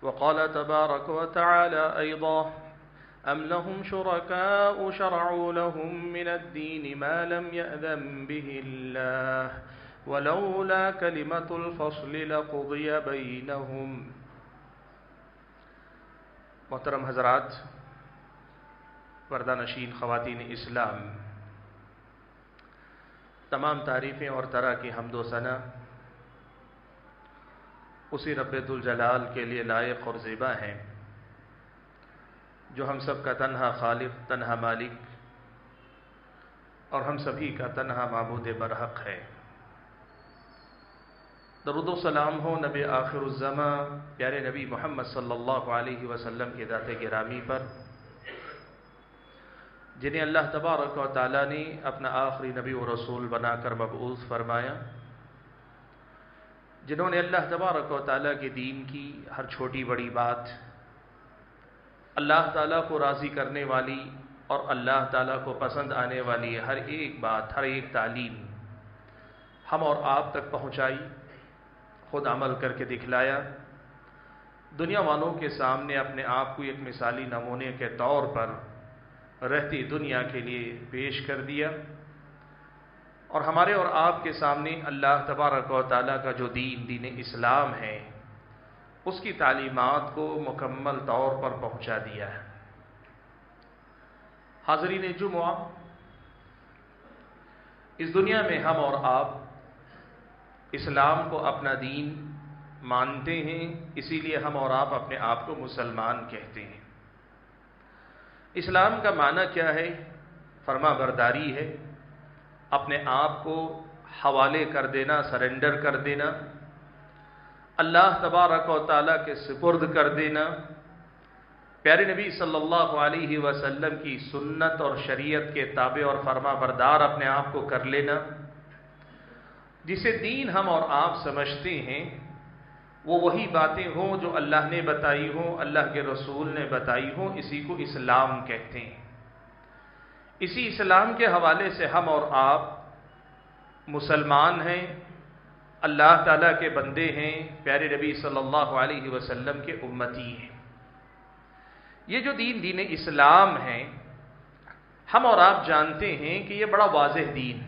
وقال تبارك وتعالى أيضا أم لهم شركاء شرعوا لهم من الدين ما لم يأذن به الله ولولا كلمة الفصل لقضي بينهم۔ محترم حضرات، پردہ نشین خواتین اسلام، تمام تعریفیں اور طرح کی حمد و ثنا اسی رب ذوالجلال کے لیے لائق اور زیبا ہیں جو ہم سب کا تنہا خالق، تنہا مالک اور ہم سبھی کا تنہا معبود برحق ہے۔ درود و سلام ہو نبی آخر الزماں پیارے نبی محمد صلی اللہ علیہ وسلم کی ذات گرامی پر، جنہیں اللہ تبارک و تعالیٰ نے اپنا آخری نبی و رسول بنا کر مبعوث فرمایا، جنہوں نے اللہ تبارک و تعالیٰ کے دین کی ہر چھوٹی بڑی بات، اللہ تعالیٰ کو راضی کرنے والی اور اللہ تعالیٰ کو پسند آنے والی ہر ایک بات، ہر ایک تعلیم ہم اور آپ تک پہنچائی، خود عمل کر کے دکھلایا، دنیا والوں کے سامنے اپنے آپ کو ایک مثالی نمونے کے طور پر رہتی دنیا کے لیے پیش کر دیا، اور ہمارے اور آپ کے سامنے اللہ تبارک و تعالیٰ کا جو دین اسلام ہے اس کی تعلیمات کو مکمل طور پر پہنچا دیا ہے۔ حاضرین جمعہ، اس دنیا میں ہم اور آپ اسلام کو اپنا دین مانتے ہیں، اسی لیے ہم اور آپ اپنے آپ کو مسلمان کہتے ہیں۔ اسلام کا معنی کیا ہے؟ فرما برداری ہے، اپنے آپ کو حوالے کر دینا، سرنڈر کر دینا، اللہ تبارک و تعالیٰ کے سپرد کر دینا، پیارے نبی صلی اللہ علیہ وسلم کی سنت اور شریعت کے تابع اور فرما بردار اپنے آپ کو کر لینا۔ جسے دین ہم اور آپ سمجھتے ہیں وہ وہی باتیں ہوں جو اللہ نے بتائی ہوں، اللہ کے رسول نے بتائی ہوں، اسی کو اسلام کہتے ہیں۔ اسی اسلام کے حوالے سے ہم اور آپ مسلمان ہیں، اللہ تعالیٰ کے بندے ہیں، پیارے نبی صلی اللہ علیہ وسلم کے امتی ہیں۔ یہ جو دین اسلام ہے، ہم اور آپ جانتے ہیں کہ یہ بڑا واضح دین،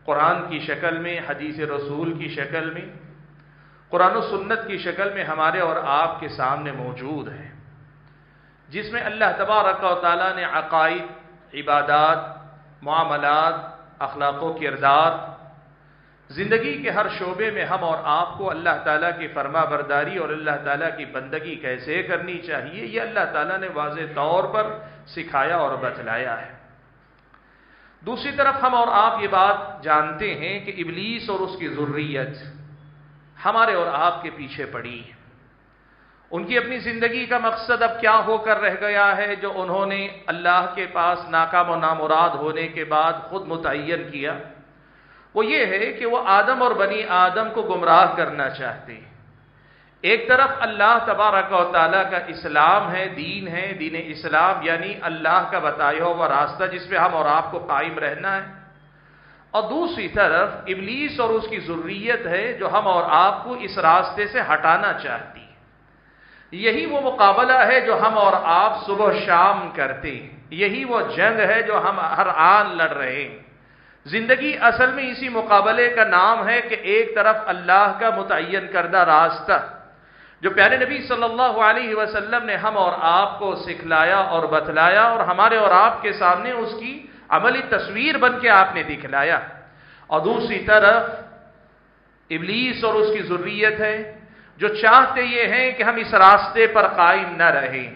قرآن کی شکل میں، حدیث رسول کی شکل میں، قرآن و سنت کی شکل میں ہمارے اور آپ کے سامنے موجود ہے، جس میں اللہ تبارک و تعالیٰ نے عقائد، عبادات، معاملات، اخلاق و کردار، زندگی کے ہر شعبے میں ہم اور آپ کو اللہ تعالیٰ کی فرما برداری اور اللہ تعالیٰ کی بندگی کیسے کرنی چاہیے، یہ اللہ تعالیٰ نے واضح طور پر سکھایا اور بتلایا ہے۔ دوسری طرف ہم اور آپ یہ بات جانتے ہیں کہ ابلیس اور اس کی ذریت ہمارے اور آپ کے پیچھے پڑی ہے۔ ان کی اپنی زندگی کا مقصد اب کیا ہو کر رہ گیا ہے جو انہوں نے اللہ کے پاس ناکام و نامراد ہونے کے بعد خود متعین کیا؟ وہ یہ ہے کہ وہ آدم اور بنی آدم کو گمراہ کرنا چاہتے ہیں۔ ایک طرف اللہ تبارک و تعالیٰ کا اسلام ہے، دین اسلام، یعنی اللہ کا بتایا ہوا راستہ جس پہ ہم اور آپ کو قائم رہنا ہے، اور دوسری طرف ابلیس اور اس کی ذریت ہے جو ہم اور آپ کو اس راستے سے ہٹانا چاہتی ہے۔ یہی وہ مقابلہ ہے جو ہم اور آپ صبح شام کرتے ہیں، یہی وہ جنگ ہے جو ہم ہر آن لڑ رہے ہیں۔ زندگی اصل میں اسی مقابلے کا نام ہے کہ ایک طرف اللہ کا متعین کردہ راستہ جو پیارے نبی صلی اللہ علیہ وسلم نے ہم اور آپ کو سکھلایا اور بتلایا اور ہمارے اور آپ کے سامنے اس کی عملی تصویر بن کے آپ نے دکھلایا، اور دوسری طرف ابلیس اور اس کی ذریت ہے جو چاہتے یہ ہیں کہ ہم اس راستے پر قائم نہ رہیں۔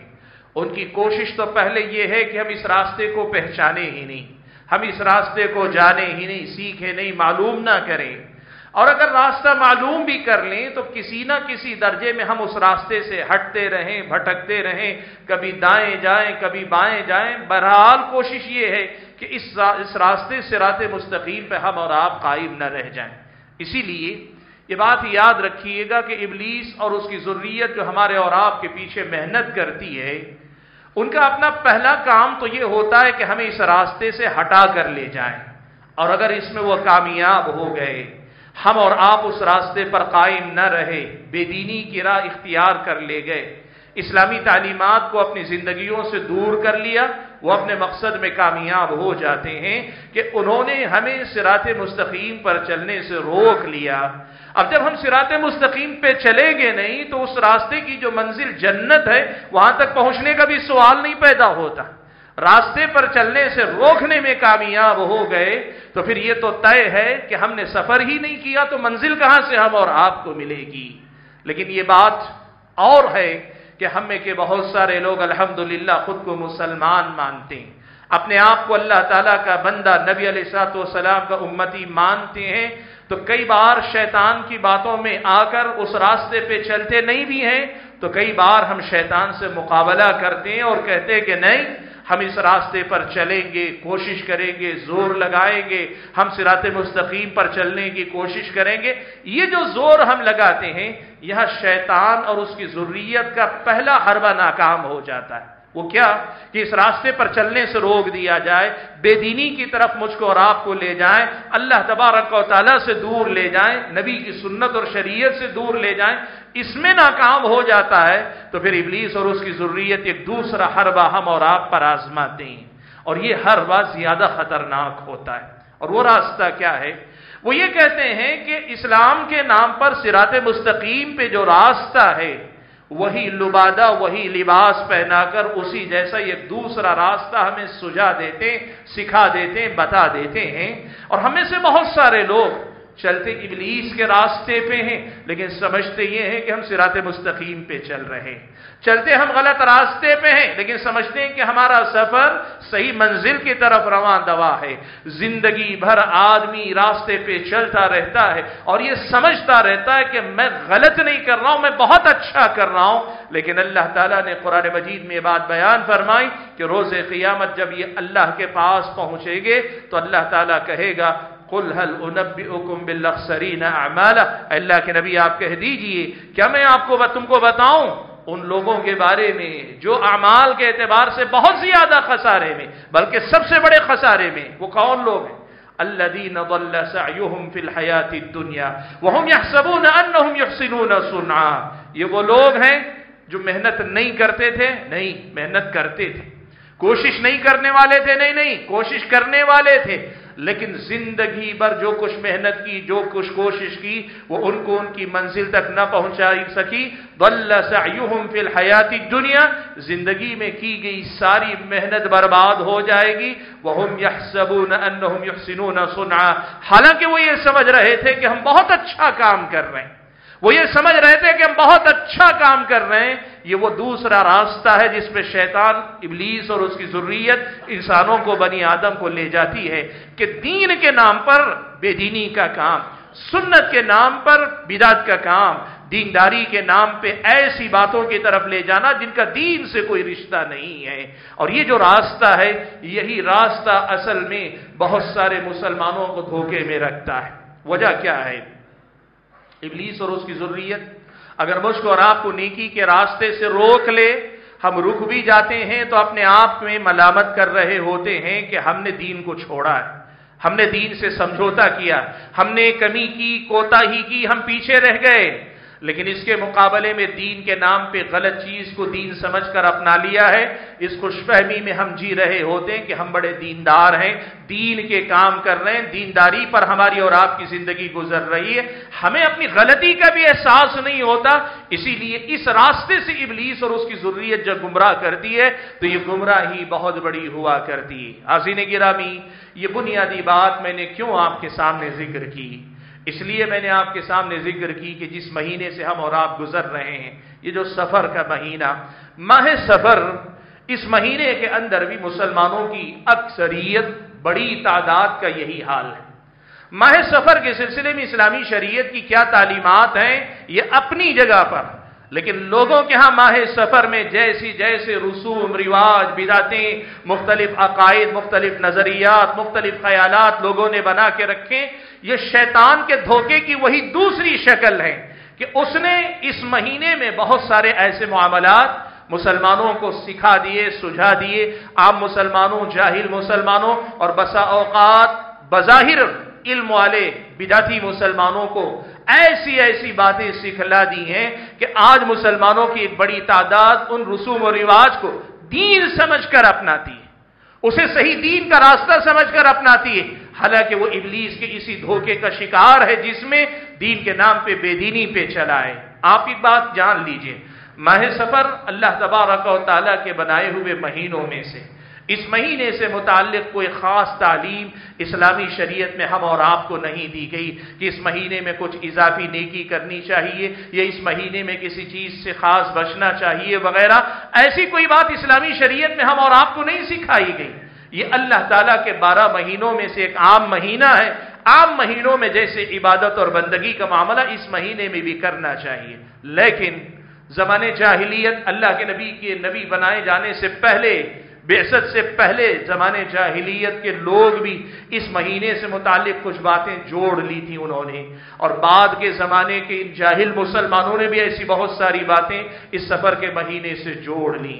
ان کی کوشش تو پہلے یہ ہے کہ ہم اس راستے کو پہچانے ہی نہیں، ہم اس راستے کو جانے ہی نہیں، سیکھیں نہیں، معلوم نہ کریں، اور اگر راستہ معلوم بھی کر لیں تو کسی نہ کسی درجے میں ہم اس راستے سے ہٹتے رہیں، بھٹکتے رہیں، کبھی دائیں جائیں، کبھی بائیں جائیں، بہرحال کوشش یہ ہے کہ اس راستے صراط مستقیم پہ ہم اور آپ قائم نہ رہ جائیں۔ اسی لیے یہ بات یاد رکھیے گا کہ ابلیس اور اس کی ذریت جو ہمارے اور آپ کے پیچھے محنت کرتی ہے، ان کا اپنا پہلا کام تو یہ ہوتا ہے کہ ہمیں اس راستے سے ہٹا کر لے جائیں، اور اگر اس میں وہ کامیاب ہو گئے ہم اور آپ اس راستے پر قائم نہ رہے، بے دینی کی راہ اختیار کر لے گئے، اسلامی تعلیمات کو اپنی زندگیوں سے دور کر لیا، وہ اپنے مقصد میں کامیاب ہو جاتے ہیں کہ انہوں نے ہمیں صراط مستقیم پر چلنے سے روک لیا۔ اب جب ہم صراط مستقیم پہ چلیں گے نہیں تو اس راستے کی جو منزل جنت ہے وہاں تک پہنچنے کا بھی سوال نہیں پیدا ہوتا۔ راستے پر چلنے سے روکنے میں کامیاب ہو گئے تو پھر یہ تو طے ہے کہ ہم نے سفر ہی نہیں کیا تو منزل کہاں سے ہم اور آپ کو ملے گی۔ لیکن یہ بات اور ہے کہ ہم میں کے بہت سارے لوگ الحمدللہ خود کو مسلمان مانتے ہیں، اپنے آپ کو اللہ تعالیٰ کا بندہ، نبی علیہ الصلوۃ والسلام کا امتی مانتے ہیں، تو کئی بار شیطان کی باتوں میں آ کر اس راستے پہ چلتے نہیں بھی ہیں، تو کئی بار ہم شیطان سے مقابلہ کرتے ہیں اور کہتے ہیں کہ نہیں، ہم اس راستے پر چلیں گے، کوشش کریں گے، زور لگائیں گے، ہم صراط مستقیم پر چلنے کی کوشش کریں گے۔ یہ جو زور ہم لگاتے ہیں، یہاں شیطان اور اس کی ذریت کا پہلا حربہ ناکام ہو جاتا ہے۔ وہ کیا کہ اس راستے پر چلنے سے روک دیا جائے، بے دینی کی طرف مجھ کو اور آپ کو لے جائیں، اللہ تبارک و تعالیٰ سے دور لے جائیں، نبی کی سنت اور شریعت سے دور لے جائیں، اس میں ناکام ہو جاتا ہے تو پھر ابلیس اور اس کی ذریت ایک دوسرا حربہ ہم اور آپ پر آزماتے ہیں، اور یہ حربہ زیادہ خطرناک ہوتا ہے۔ اور وہ راستہ کیا ہے؟ وہ یہ کہتے ہیں کہ اسلام کے نام پر صراط مستقیم پہ جو راستہ ہے وہی لبادہ، وہی لباس پہنا کر اسی جیسا ایک دوسرا راستہ ہمیں سجا دیتے، سکھا دیتے، بتا دیتے ہیں۔ اور ہمیں سے بہت سارے لوگ چلتے ابلیس کے راستے پہ ہیں، لیکن سمجھتے یہ ہیں کہ ہم صراط مستقیم پہ چل رہے ہیں، چلتے ہم غلط راستے پہ ہیں، لیکن سمجھتے ہیں کہ ہمارا سفر صحیح منزل کی طرف رواں دوا ہے۔ زندگی بھر آدمی راستے پہ چلتا رہتا ہے اور یہ سمجھتا رہتا ہے کہ میں غلط نہیں کر رہا ہوں، میں بہت اچھا کر رہا ہوں، لیکن اللہ تعالیٰ نے قرآن مجید میں یہ بات بیان فرمائی کہ روز قیامت جب یہ اللہ کے پاس پہنچے گے تو اللہ تعالیٰ کہے گا قُلْ هَلْ أُنَبِّئُكُمْ بِالْأَخْسَرِينَ أَعْمَالًا، اللہ کے نبی آپ کہہ دیجئے کیا میں آپ کو تم کو بتاؤں ان لوگوں کے بارے میں جو اعمال کے اعتبار سے بہت زیادہ خسارے میں، بلکہ سب سے بڑے خسارے میں۔ وہ کون لوگ ہیں؟ الَّذِينَ ضَلَّ سَعْيُهُمْ فِي الْحَيَاةِ الدُّنْيَا وَهُمْ يَحْسَبُونَ أَنَّهُمْ يُحْسِنُونَ صُنْعًا، یہ وہ لوگ ہیں جو محنت نہیں کرتے تھے، نہیں محنت کرتے تھے، کوشش نہیں کرنے والے تھے، نہیں کوشش کرنے والے تھے، لیکن زندگی بھر جو کچھ محنت کی، جو کچھ کوشش کی، وہ ان کو ان کی منزل تک نہ پہنچا سکی۔ ضل سعیہم فی الحیات الدنیا، زندگی میں کی گئی ساری محنت برباد ہو جائے گی۔ وہم یحسبون انہم یحسنون صنعا، حالانکہ وہ یہ سمجھ رہے تھے کہ ہم بہت اچھا کام کر رہے ہیں، وہ یہ سمجھ رہے تھے کہ ہم بہت اچھا کام کر رہے ہیں۔ یہ وہ دوسرا راستہ ہے جس پہ شیطان، ابلیس اور اس کی ذریت انسانوں کو، بنی آدم کو لے جاتی ہے کہ دین کے نام پر بے دینی کا کام، سنت کے نام پر بدعت کا کام، دینداری کے نام پہ ایسی باتوں کی طرف لے جانا جن کا دین سے کوئی رشتہ نہیں ہے۔ اور یہ جو راستہ ہے، یہی راستہ اصل میں بہت سارے مسلمانوں کو دھوکے میں رکھتا ہے۔ وجہ کیا ہے؟ ابلیس اور اس کی ذریت اگر مجھ کو اور آپ کو نیکی کے راستے سے روک لے، ہم رک بھی جاتے ہیں تو اپنے آپ میں ملامت کر رہے ہوتے ہیں کہ ہم نے دین کو چھوڑا ہے، ہم نے دین سے سمجھوتا کیا، ہم نے کمی کی، کوتاہی کی، ہم پیچھے رہ گئے۔ لیکن اس کے مقابلے میں دین کے نام پہ غلط چیز کو دین سمجھ کر اپنا لیا ہے۔ اس خوش فہمی میں ہم جی رہے ہوتے ہیں کہ ہم بڑے دیندار ہیں، دین کے کام کر رہے ہیں، دینداری پر ہماری اور آپ کی زندگی گزر رہی ہے، ہمیں اپنی غلطی کا بھی احساس نہیں ہوتا۔ اسی لیے اس راستے سے ابلیس اور اس کی ذریت جب گمراہ کرتی ہے تو یہ گمراہی بہت بڑی ہوا کرتی ہے۔ حاضرین گرامی، یہ بنیادی بات میں نے کیوں آپ کے سامنے ذکر کی؟ اس لیے میں نے آپ کے سامنے ذکر کی کہ جس مہینے سے ہم اور آپ گزر رہے ہیں، یہ جو سفر کا مہینہ، ماہ سفر، اس مہینے کے اندر بھی مسلمانوں کی اکثریت، بڑی تعداد کا یہی حال ہے۔ ماہ سفر کے سلسلے میں اسلامی شریعت کی کیا تعلیمات ہیں یہ اپنی جگہ پر، لیکن لوگوں کے ہاں ماہ سفر میں جیسے رسوم رواج، بدعتیں، مختلف عقائد، مختلف نظریات، مختلف خیالات لوگوں نے بنا کے رکھے، یہ شیطان کے دھوکے کی وہی دوسری شکل ہے کہ اس نے اس مہینے میں بہت سارے ایسے معاملات مسلمانوں کو سکھا دیے، سجھا دیے، عام مسلمانوں، جاہل مسلمانوں، اور بسا اوقات بظاہر علم والے بدعتی مسلمانوں کو ایسی ایسی باتیں سکھلا دی ہیں کہ آج مسلمانوں کی ایک بڑی تعداد ان رسوم و رواج کو دین سمجھ کر اپناتی ہے، اسے صحیح دین کا راستہ سمجھ کر اپناتی ہے، حالانکہ وہ ابلیس کے اسی دھوکے کا شکار ہے جس میں دین کے نام پہ بے دینی پہ چلا ہے۔ آپ ایک بات جان لیجئے، ماہ سفر اللہ تبارک و تعالیٰ کے بنائے ہوئے مہینوں میں سے، اس مہینے سے متعلق کوئی خاص تعلیم اسلامی شریعت میں ہم اور آپ کو نہیں دی گئی کہ اس مہینے میں کچھ اضافی نیکی کرنی چاہیے یا اس مہینے میں کسی چیز سے خاص بچنا چاہیے وغیرہ، ایسی کوئی بات اسلامی شریعت میں ہم اور آپ کو نہیں سکھائی گئی۔ یہ اللہ تعالیٰ کے 12 مہینوں میں سے ایک عام مہینہ ہے، عام مہینوں میں جیسے عبادت اور بندگی کا معاملہ اس مہینے میں بھی کرنا چاہیے، لیکن زمانے جاہلیت اللہ کے نبی بنائے جانے سے پہلے، بعثت سے پہلے زمانے جاہلیت کے لوگ بھی اس مہینے سے متعلق کچھ باتیں جوڑ لی تھی انہوں نے، اور بعد کے زمانے کے ان جاہل مسلمانوں نے بھی ایسی بہت ساری باتیں اس سفر کے مہینے سے جوڑ لی،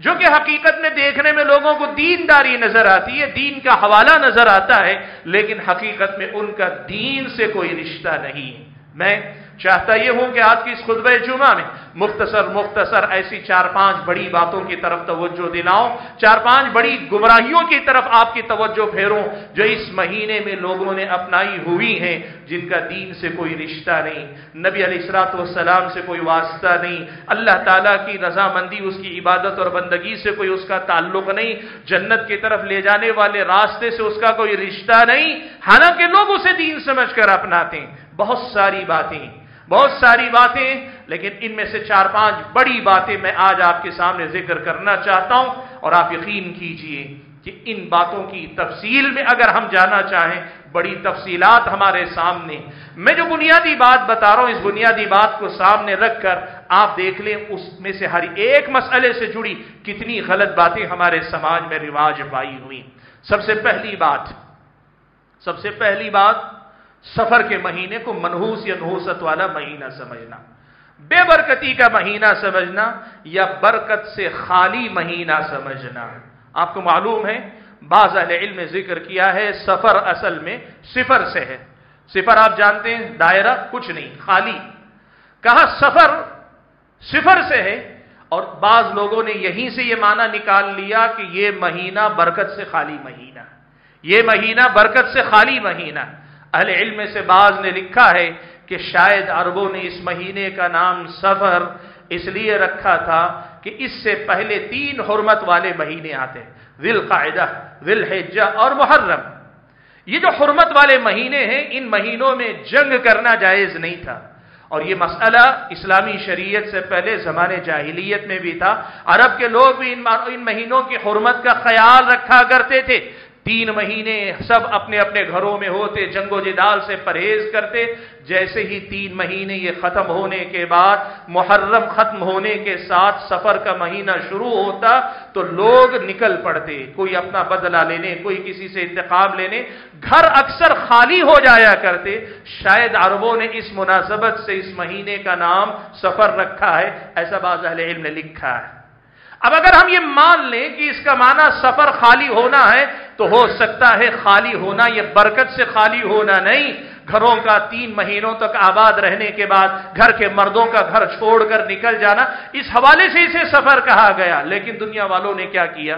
جو کہ حقیقت میں دیکھنے میں لوگوں کو دینداری نظر آتی ہے، دین کا حوالہ نظر آتا ہے، لیکن حقیقت میں ان کا دین سے کوئی رشتہ نہیں ہے۔ میں چاہتا یہ ہوں کہ آج کی اس خطبہ جمعہ میں مختصر ایسی 4-5 بڑی باتوں کی طرف توجہ دلاؤں، 4-5 بڑی گمراہیوں کی طرف آپ کی توجہ پھیروں جو اس مہینے میں لوگوں نے اپنائی ہوئی ہیں، جن کا دین سے کوئی رشتہ نہیں، نبی علیہ الصلوۃ والسلام سے کوئی واسطہ نہیں، اللہ تعالیٰ کی رضامندی، اس کی عبادت اور بندگی سے کوئی اس کا تعلق نہیں، جنت کی طرف لے جانے والے راستے سے اس کا کوئی رشتہ نہیں، حالانکہ لوگ اسے دین سمجھ کر اپناتے ہیں۔ بہت ساری باتیں، لیکن ان میں سے 4-5 بڑی باتیں میں آج آپ کے سامنے ذکر کرنا چاہتا ہوں، اور آپ یقین کیجئے کہ ان باتوں کی تفصیل میں اگر ہم جانا چاہیں، بڑی تفصیلات ہمارے سامنے، میں جو بنیادی بات بتا رہا ہوں اس بنیادی بات کو سامنے رکھ کر آپ دیکھ لیں اس میں سے ہر ایک مسئلے سے جڑی کتنی غلط باتیں ہمارے سماج میں رواج پائی ہوئی۔ سب سے پہلی بات سفر کے مہینے کو منحوس یا نحوست والا مہینہ سمجھنا، بے برکتی کا مہینہ سمجھنا یا برکت سے خالی مہینہ سمجھنا۔ آپ کو معلوم ہے بعض اہل علم نے ذکر کیا ہے سفر اصل میں صفر سے ہے، صفر آپ جانتے ہیں دائرہ کچھ نہیں خالی، کہا سفر صفر سے ہے، اور بعض لوگوں نے یہیں سے یہ معنی نکال لیا کہ یہ مہینہ برکت سے خالی مہینہ، یہ مہینہ برکت سے خالی مہینہ۔ اہل علم میں سے بعض نے لکھا ہے کہ شاید عربوں نے اس مہینے کا نام سفر اس لیے رکھا تھا کہ اس سے پہلے 3 حرمت والے مہینے آتے، ذی القعدہ، ذی الحجہ اور محرم۔ یہ جو حرمت والے مہینے ہیں ان مہینوں میں جنگ کرنا جائز نہیں تھا، اور یہ مسئلہ اسلامی شریعت سے پہلے زمانے جاہلیت میں بھی تھا، عرب کے لوگ بھی ان مہینوں کی حرمت کا خیال رکھا کرتے تھے، 3 مہینے سب اپنے اپنے گھروں میں ہوتے، جنگ و جدال سے پرہیز کرتے، جیسے ہی 3 مہینے یہ ختم ہونے کے بعد محرم ختم ہونے کے ساتھ سفر کا مہینہ شروع ہوتا تو لوگ نکل پڑتے، کوئی اپنا بدلہ لینے، کوئی کسی سے انتقام لینے، گھر اکثر خالی ہو جایا کرتے۔ شاید عربوں نے اس مناسبت سے اس مہینے کا نام سفر رکھا ہے، ایسا بعض اہل علم نے لکھا ہے۔ اب اگر ہم یہ مان لیں کہ اس کا معنی سفر خالی ہونا ہے تو ہو سکتا ہے خالی ہونا یہ برکت سے خالی ہونا نہیں، گھروں کا 3 مہینوں تک آباد رہنے کے بعد گھر کے مردوں کا گھر چھوڑ کر نکل جانا، اس حوالے سے اسے سفر کہا گیا۔ لیکن دنیا والوں نے کیا کیا،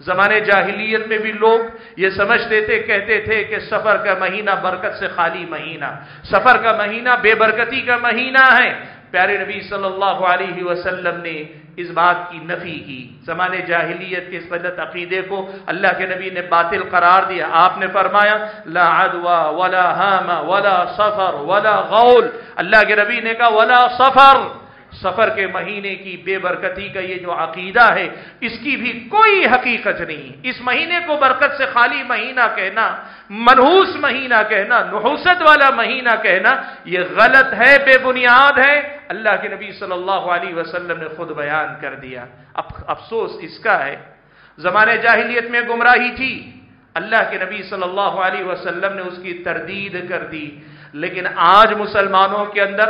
زمانے جاہلیت میں بھی لوگ یہ سمجھتے تھے، کہتے تھے کہ سفر کا مہینہ برکت سے خالی مہینہ، سفر کا مہینہ بے برکتی کا مہینہ ہے۔ پیارے نبی صلی اللہ علیہ وسلم نے اس بات کی نفی کی، زمانے جاہلیت کے اس غلط عقیدے کو اللہ کے نبی نے باطل قرار دیا۔ آپ نے فرمایا لا عدوى ولا ہام ولا سفر ولا غول، اللہ کے نبی نے کہا ولا سفر، سفر کے مہینے کی بے برکتی کا یہ جو عقیدہ ہے اس کی بھی کوئی حقیقت نہیں۔ اس مہینے کو برکت سے خالی مہینہ کہنا، منحوس مہینہ کہنا، نحوست والا مہینہ کہنا یہ غلط ہے، بے بنیاد ہے، اللہ کے نبی صلی اللہ علیہ وسلم نے خود بیان کر دیا۔ اب افسوس اس کا ہے زمانے جاہلیت میں گمراہی تھی، اللہ کے نبی صلی اللہ علیہ وسلم نے اس کی تردید کر دی، لیکن آج مسلمانوں کے اندر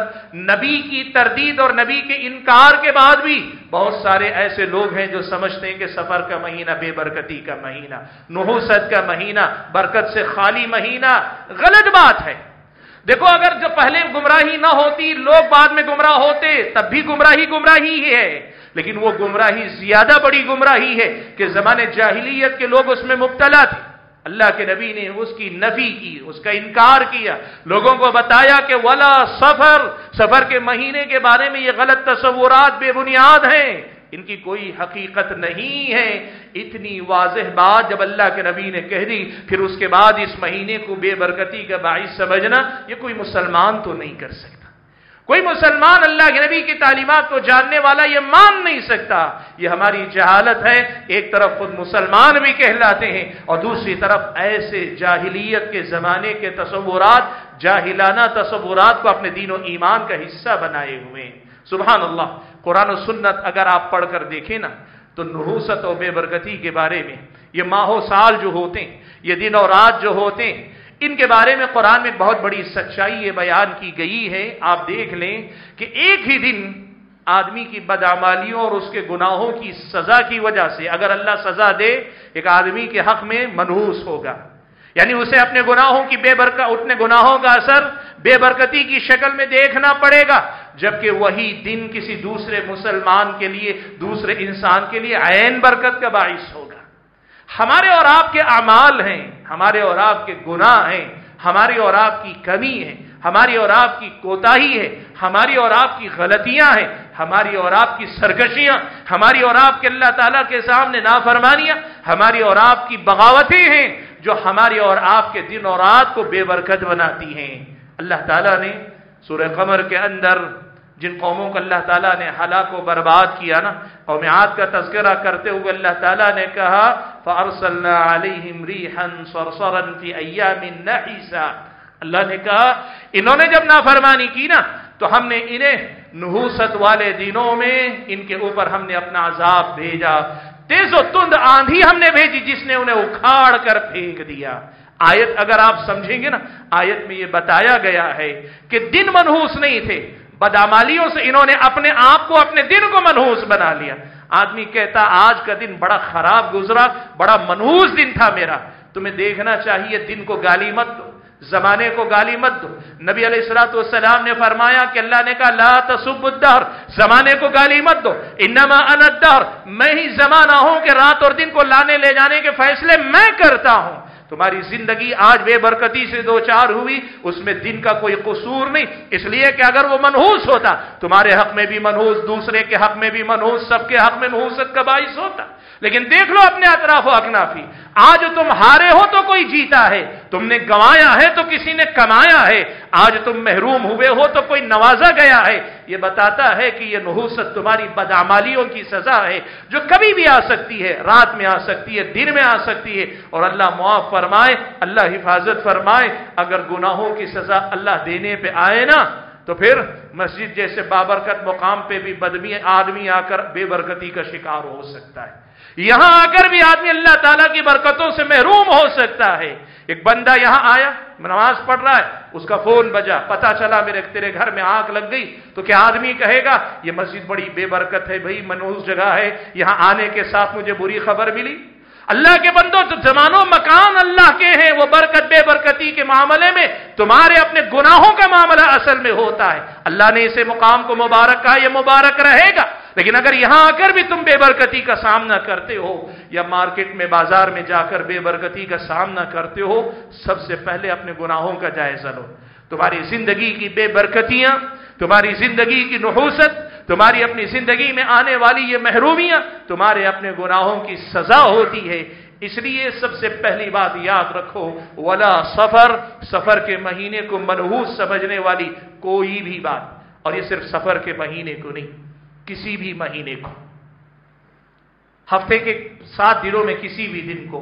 نبی کی تردید اور نبی کے انکار کے بعد بھی بہت سارے ایسے لوگ ہیں جو سمجھتے ہیں کہ سفر کا مہینہ بے برکتی کا مہینہ، نحوست کا مہینہ، برکت سے خالی مہینہ۔ غلط بات ہے۔ دیکھو، اگر جو پہلے گمراہی نہ ہوتی، لوگ بعد میں گمراہ ہوتے، تب بھی گمراہی ہی ہے، لیکن وہ گمراہی زیادہ بڑی گمراہی ہے کہ زمانے جاہلیت کے لوگ اس میں مبتلا تھے۔ اللہ کے نبی نے اس کی نفی کی، اس کا انکار کیا، لوگوں کو بتایا کہ ولا سفر کے مہینے کے بارے میں یہ غلط تصورات بے بنیاد ہیں، ان کی کوئی حقیقت نہیں ہے۔ اتنی واضح بات جب اللہ کے نبی نے کہہ دی، پھر اس کے بعد اس مہینے کو بے برکتی کا باعث سمجھنا، یہ کوئی مسلمان تو نہیں کر سکتا۔ کوئی مسلمان اللہ کے نبی کی تعلیمات کو جاننے والا یہ مان نہیں سکتا۔ یہ ہماری جہالت ہے۔ ایک طرف خود مسلمان بھی کہلاتے ہیں اور دوسری طرف ایسے جاہلیت کے زمانے کے تصورات، جاہلانہ تصورات کو اپنے دین و ایمان کا حصہ بنائے ہوئے ہیں۔ سبحان اللہ۔ قرآن و سنت اگر آپ پڑھ کر دیکھیں نا تو نحوست و بے برکتی کے بارے میں، یہ ماہ و سال جو ہوتے ہیں، یہ دن اور رات جو ہوتے ہیں، ان کے بارے میں قرآن میں بہت بڑی سچائی یہ بیان کی گئی ہے۔ آپ دیکھ لیں کہ ایک ہی دن آدمی کی بدعمالیوں اور اس کے گناہوں کی سزا کی وجہ سے اگر اللہ سزا دے، ایک آدمی کے حق میں منحوس ہوگا، یعنی اسے اپنے گناہوں کی اپنے گناہوں کا اثر بے برکتی کی شکل میں دیکھنا پڑے گا، جبکہ وہی دن کسی دوسرے مسلمان کے لیے، دوسرے انسان کے لیے عین برکت کا باعث ہوگا۔ ہمارے اور آپ کے اعمال ہیں، ہمارے اور آپ کے گناہ ہیں، ہماری اور آپ کی کمی ہے، ہماری اور آپ کی کوتاہی ہے، ہماری اور آپ کی غلطیاں ہیں، ہماری اور آپ کی سرکشیاں، ہماری اور آپ کے اللہ تعالیٰ کے سامنے نافرمانیاں، ہماری اور آپ کی بغاوتیں ہیں جو ہماری اور آپ کے دن اور رات کو بے برکت بناتی ہیں۔ اللہ تعالیٰ نے سورہ قمر کے اندر جن قوموں کو اللہ تعالیٰ نے ہلاک و برباد کیا نا، قوم عاد کا تذکرہ کرتے ہوئے اللہ تعالیٰ نے کہا فَأَرْسَلْنَا عَلَيْهِمْ رِيحًا صَرْصَرًا فِي أَيَّامٍ نَحِسَةٍ۔ اللہ نے کہا انہوں نے جب نافرمانی کی نا تو ہم نے انہیں نحوست والے دنوں میں ان کے اوپر ہم نے اپنا عذاب بھیجا، تیز و تند آندھی ہم نے بھیجی جس نے انہیں اکھاڑ کر پھینک دیا۔ آیت اگر آپ سمجھیں گے نا، آیت میں یہ بتایا گیا ہے کہ دن منحوس نہیں تھے، بدعمالیوں سے انہوں نے اپنے آپ کو، اپنے دن کو منحوس بنا لیا۔ آدمی کہتا آج کا دن بڑا خراب گزرا، بڑا منحوس دن تھا میرا۔ تمہیں دیکھنا چاہیے دن کو گالی مت دو، زمانے کو گالی مت دو۔ نبی علیہ الصلوۃ والسلام نے فرمایا کہ اللہ نے کہا لا تسبوا الدہر، زمانے کو گالی مت دو، انما انا الدہر، میں ہی زمانہ ہوں کہ رات اور دن کو لانے لے جانے کے فیصلے میں کرتا ہوں۔ تمہاری زندگی آج بے برکتی سے دو چار ہوئی، اس میں دن کا کوئی قصور نہیں، اس لیے کہ اگر وہ منحوس ہوتا، تمہارے حق میں بھی منحوس، دوسرے کے حق میں بھی منحوس، سب کے حق میں نحوست کا باعث ہوتا۔ لیکن دیکھ لو اپنے اطراف و اکنافی، آج تم ہارے ہو تو کوئی جیتا ہے، تم نے گنوایا ہے تو کسی نے کمایا ہے، آج تم محروم ہوئے ہو تو کوئی نوازا گیا ہے۔ یہ بتاتا ہے کہ یہ نحوست تمہاری بدعمالیوں کی سزا ہے جو کبھی بھی آ سکتی ہے، رات میں آ سکتی ہے، دن میں آ سکتی ہے، اور اللہ معاف فرمائے، اللہ حفاظت فرمائے۔ اگر گناہوں کی سزا اللہ دینے پہ آئے نا تو پھر مسجد جیسے بابرکت مقام پہ بھی آدمی آ کر بے برکتی کا شکار ہو سکتا ہے، یہاں آ کر بھی آدمی اللہ تعالیٰ کی برکتوں سے محروم ہو سکتا ہے۔ ایک بندہ یہاں آیا، نماز پڑھ رہا ہے، اس کا فون بجا، پتا چلا تیرے گھر میں آگ لگ گئی، تو کیا آدمی کہے گا یہ مسجد بڑی بے برکت ہے، بھائی منحوس جگہ ہے، یہاں آنے کے ساتھ مجھے بری خبر ملی؟ اللہ کے بندو، تو زمان و مکان اللہ کے ہیں، وہ برکت بے برکتی کے معاملے میں تمہارے اپنے گناہوں کا معاملہ اصل میں ہوتا ہے۔ اللہ نے اسے مقام کو مبارک کہا، یہ مبارک رہے گا، لیکن اگر یہاں آ کر بھی تم بے برکتی کا سامنا کرتے ہو یا مارکیٹ میں بازار میں جا کر بے برکتی کا سامنا کرتے ہو، سب سے پہلے اپنے گناہوں کا جائزہ لو۔ تمہاری زندگی کی بے برکتیاں، تمہاری زندگی کی نحوست، تمہاری اپنی زندگی میں آنے والی یہ محرومیاں تمہارے اپنے گناہوں کی سزا ہوتی ہے۔ اس لیے سب سے پہلی بات یاد رکھو، ولا سفر کے مہینے کو منحوس سمجھنے والی کوئی بھی بات، اور یہ صرف سفر کے مہینے کو نہیں، کسی بھی مہینے کو، ہفتے کے 7 دنوں میں کسی بھی دن کو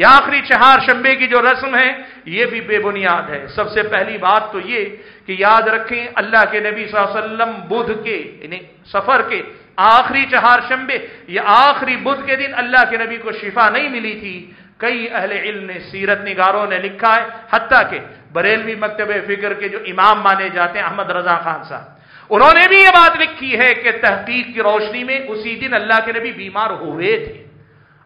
یہ آخری چہار شنبے کی جو رسم ہے یہ بھی بے بنیاد ہے۔ سب سے پہلی بات تو یہ کہ یاد رکھیں اللہ کے نبی صلی اللہ علیہ وسلم بدھ کے یعنی سفر کے آخری چہار شنبے یا آخری بدھ کے دن اللہ کے نبی کو شفا نہیں ملی تھی۔ کئی اہل علم نے، سیرت نگاروں نے لکھا ہے، حتیٰ کہ بریلوی مکتب فکر کے جو امام مانے جاتے ہیں احمد رضا خان صاحب، انہوں نے بھی یہ بات لکھی ہے کہ تحقیق کی روشنی میں اسی دن اللہ کے نبی بیمار ہوئے تھے۔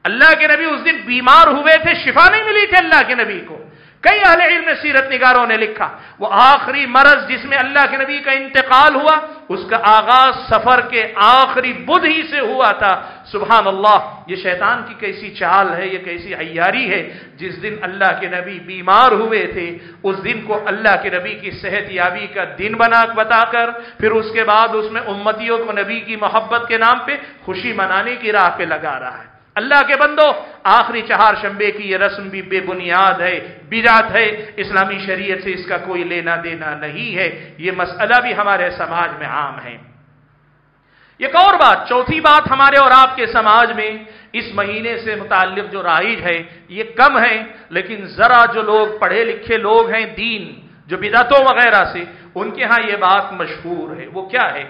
اللہ کے نبی اس دن بیمار ہوئے تھے، شفا نہیں ملی تھی اللہ کے نبی کو۔ کئی اہل علم سیرت نگاروں نے لکھا وہ آخری مرض جس میں اللہ کے نبی کا انتقال ہوا اس کا آغاز سفر کے آخری بدھ ہی سے ہوا تھا۔ سبحان اللہ، یہ شیطان کی کیسی چال ہے، یہ کیسی عیاری ہے۔ جس دن اللہ کے نبی بیمار ہوئے تھے اس دن کو اللہ کے نبی کی صحت یابی کا دن بتا کر پھر اس کے بعد اس میں امتیوں کو نبی کی محبت کے نام پہ خوشی منانے کی راہ پہ لگا رہا ہے۔ اللہ کے بندو، آخری چہار شنبے کی یہ رسم بھی بے بنیاد ہے، بدعت ہے، اسلامی شریعت سے اس کا کوئی لینا دینا نہیں ہے۔ یہ مسئلہ بھی ہمارے سماج میں عام ہے۔ ایک اور بات، چوتھی بات ہمارے اور آپ کے سماج میں اس مہینے سے متعلق جو رائج ہے یہ کم ہے، لیکن ذرا جو لوگ پڑھے لکھے لوگ ہیں دین جو بدعتوں وغیرہ سے، ان کے ہاں یہ بات مشہور ہے۔ وہ کیا ہے؟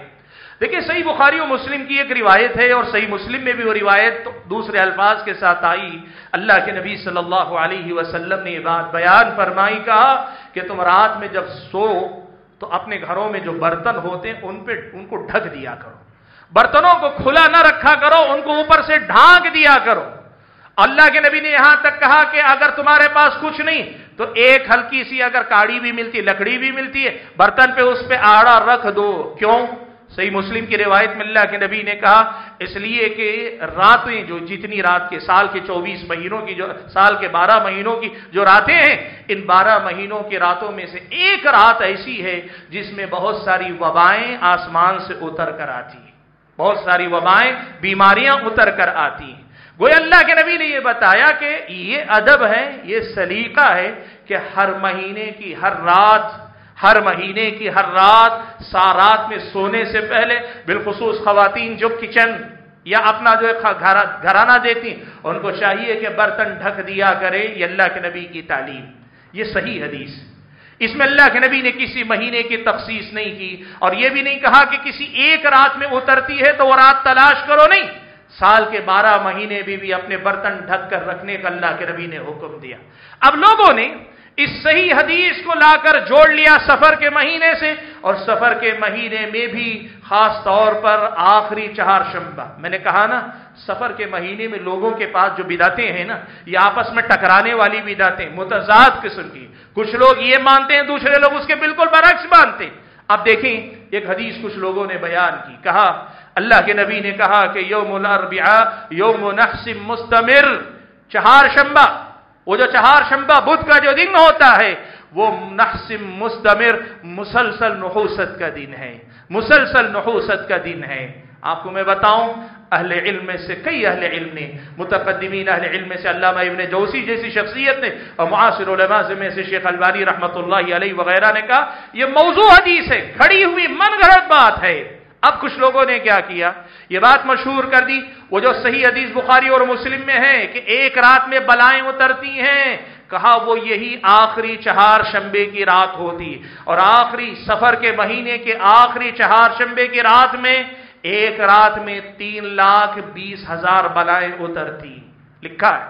دیکھیں، صحیح بخاری و مسلم کی ایک روایت ہے اور صحیح مسلم میں بھی وہ روایت دوسرے الفاظ کے ساتھ آئی۔ اللہ کے نبی صلی اللہ علیہ وسلم نے یہ بات بیان فرمائی، کہا کہ تم رات میں جب سو تو اپنے گھروں میں جو برتن ہوتے ہیں ان کو ڈھک دیا کرو، برتنوں کو کھلا نہ رکھا کرو، ان کو اوپر سے ڈھانک دیا کرو۔ اللہ کے نبی نے یہاں تک کہا کہ اگر تمہارے پاس کچھ نہیں تو ایک ہلکی سی اگر کاڑی بھی ملتی، لکڑی بھی ملتی ہے، برتن پہ اس پہ آڑا رکھ دو۔ کیوں؟ صحیح مسلم کی روایت میں اللہ کے نبی نے کہا اس لیے کہ راتیں جو جتنی رات کے سال کے 24 مہینوں کی جو سال کے 12 مہینوں کی جو راتیں ہیں، ان 12 مہینوں کی راتوں میں سے ایک رات ایسی ہے جس میں بہت ساری وبائیں آسمان سے اتر کر آتی ہیں، بہت ساری وبائیں، بیماریاں اتر کر آتی ہیں۔ گویا اللہ کے نبی نے یہ بتایا کہ یہ ادب ہے، یہ سلیقہ ہے کہ ہر مہینے کی ہر مہینے کی ہر رات سارات میں سونے سے پہلے بالخصوص خواتین جو کچن یا اپنا جو گھرانہ دیتی ان کو چاہیے کہ برتن ڈھک دیا کرے۔ یہ اللہ کے نبی کی تعلیم، یہ صحیح حدیث۔ اس میں اللہ کے نبی نے کسی مہینے کی تخصیص نہیں کی اور یہ بھی نہیں کہا کہ کسی ایک رات میں اترتی ہے تو وہ رات تلاش کرو، نہیں، سال کے 12 مہینے بھی اپنے برتن ڈھک کر رکھنے کا اللہ کے نبی نے حکم دیا۔ اب لوگوں نے اس صحیح حدیث کو لا کر جوڑ لیا سفر کے مہینے سے، اور سفر کے مہینے میں بھی خاص طور پر آخری چہار شنبہ۔ میں نے کہا نا، سفر کے مہینے میں لوگوں کے پاس جو بدعتیں ہیں نا، یہ آپس میں ٹکرانے والی بدعتیں، متضاد قسم کی۔ کچھ لوگ یہ مانتے ہیں، دوسرے لوگ اس کے بالکل برعکس مانتے ہیں۔ اب دیکھیں، ایک حدیث کچھ لوگوں نے بیان کی، کہا اللہ کے نبی نے کہا کہ یوم الاربعاء یوم نحس مستمر، چہار شنبہ، وہ جو چہار شنبہ بدھ کا جو دن ہوتا ہے وہ نحس مستمر، مسلسل نحوست کا دن ہے، مسلسل نحوست کا دن ہے۔ آپ کو میں بتاؤں، اہل علم میں سے کئی اہل علم نے، متقدمین اہل علم میں سے علامہ ابن جوزی جیسی شخصیت نے اور معاصر علماء میں سے شیخ البانی رحمۃ اللہ علیہ وغیرہ نے کہا یہ موضوع حدیث ہے، کھڑی ہوئی من گھڑت بات ہے۔ اب کچھ لوگوں نے کیا کیا، یہ بات مشہور کر دی، وہ جو صحیح حدیث بخاری اور مسلم میں ہے کہ ایک رات میں بلائیں اترتی ہیں، کہا وہ یہی آخری چہار شنبے کی رات ہوتی، اور آخری سفر کے مہینے کے آخری چہار شنبے کی رات میں ایک رات میں 3,20,000 بلائیں اترتی۔ لکھا ہے،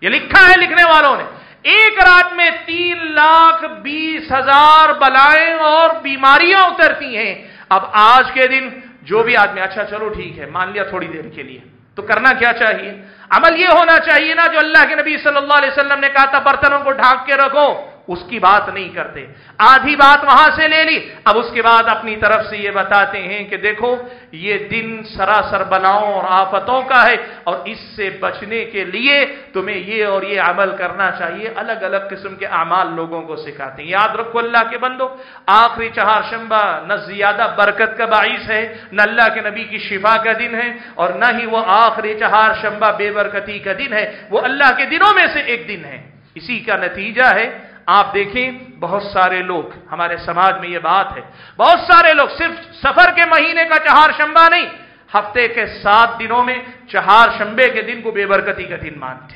یہ لکھا ہے لکھنے والوں نے، ایک رات میں 3,20,000 بلائیں اور بیماریاں اترتی ہیں۔ اب آج کے دن جو بھی آدمی، اچھا چلو ٹھیک ہے، مان لیا تھوڑی دیر کے لیے، تو کرنا کیا چاہیے؟ عمل یہ ہونا چاہیے نا جو اللہ کے نبی صلی اللہ علیہ وسلم نے کہا تھا برتنوں کو ڈھانک کے رکھو، اس کی بات نہیں کرتے، آدھی بات وہاں سے لے لی، اب اس کے بعد اپنی طرف سے یہ بتاتے ہیں کہ دیکھو یہ دن سراسر بلاؤں اور آفتوں کا ہے اور اس سے بچنے کے لیے تمہیں یہ اور یہ عمل کرنا چاہیے۔ الگ الگ قسم کے اعمال لوگوں کو سکھاتے ہیں۔ یاد رکھو اللہ کے بندو، آخری چہار شنبہ نہ زیادہ برکت کا باعث ہے، نہ اللہ کے نبی کی شفا کا دن ہے، اور نہ ہی وہ آخری چہار شنبہ بے برکتی کا دن ہے، وہ اللہ کے دنوں میں سے ایک دن ہے۔ اسی کا نتیجہ ہے، آپ دیکھیں بہت سارے لوگ، ہمارے سماج میں یہ بات ہے، بہت سارے لوگ صرف سفر کے مہینے کا چہار شنبہ نہیں، ہفتے کے 7 دنوں میں چہار شنبے کے دن کو بے برکتی کا دن مانتے۔